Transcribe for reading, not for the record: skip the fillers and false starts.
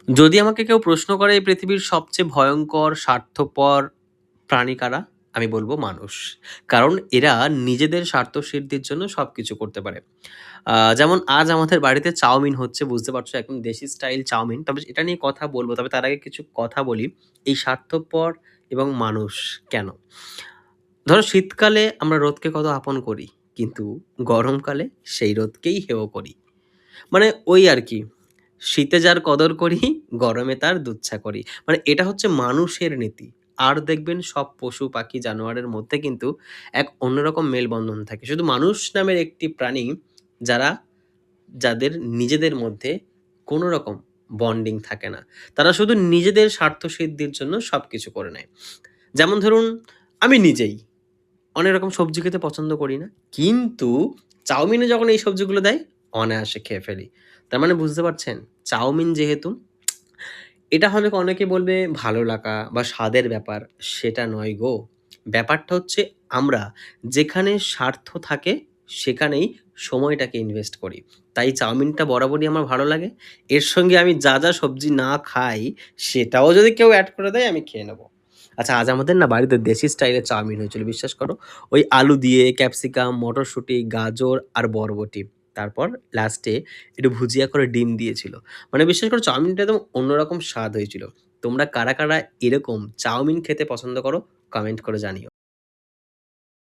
যদি আমাকে কেউ প্রশ্ন করে এই পৃথিবীর সবচেয়ে ভয়ঙ্কর স্বার্থপর প্রাণী কারা? আমি বলব মানুষ। কারণ এরা নিজেদের স্বার্থসিদ্ধির জন্য সবকিছু করতে পারে। যেমন আজ আমাদের বাড়িতে চাউমিন হচ্ছে, বুঝতে পারছো একদম দেশি স্টাইল চাউমিন। তবে এটা নিয়ে কথা বলব। তবে তার আগে কিছু কথা বলি। এই স্বার্থপর এবং মানুষ কেন? ধরো শীতকালে আমরা রোদকে কত আপন করি। কিন্তু গরমকালে সেই রোদকেই হেয় করি। মানে ওই আরকি। শীতে যার কদর করি, গরমে তার দুচ্ছা করি। মানে এটা হচ্ছে মানুষের নীতি। আর দেখবেন সব পশু, পাখি, জানোয়ারের মধ্যে কিন্তু এক অন্যরকম মেলবন্ধন থাকে। শুধু মানুষ নামের একটি প্রাণী যারা যাদের নিজেদের মধ্যে কোনো রকম বন্ডিং থাকে না। তারা শুধু নিজেদের স্বার্থসিদ্ধির জন্য সবকিছু করে নেয়। যেমন ধরুন আমি নিজেই অনেক রকম সবজি খেতে পছন্দ করি না। কিন্তু চাউমিনে যখন এই সবজিগুলো দেয়, অনায়াসে খেয়ে ফেলি। তার মানে বুঝতে পারছেন? চাউমিন যেহেতু এটা হলে অনেকে বলবে ভালো লাগা বা স্বাদের ব্যাপার, সেটা নয় গো। ব্যাপারটা হচ্ছে আমরা যেখানে স্বার্থ থাকে সেখানেই সময়টাকে ইনভেস্ট করি। তাই চাউমিনটা বরাবরই আমার ভালো লাগে। এর সঙ্গে আমি যা সবজি না খাই সেটাও যদি কেউ এড করে দেয় আমি খেয়ে নেব। আচ্ছা আজ আমাদের না বাড়িতে দেশি স্টাইলে চাউমিন হয়েছিল বিশ্বাস করো। ওই আলু দিয়ে ক্যাপসিকাম, মটরশুঁটি, গাজর আর বরবটি। তারপর লাস্টে একটু ভুজিয়া করে ডিম দিয়েছিল। মানে বিশ্বাস করো চাউমিনটা একদম অন্যরকম স্বাদ হয়েছিল। তোমরা কারা এরকম চাউমিন খেতে পছন্দ করো? কমেন্ট করে জানিও।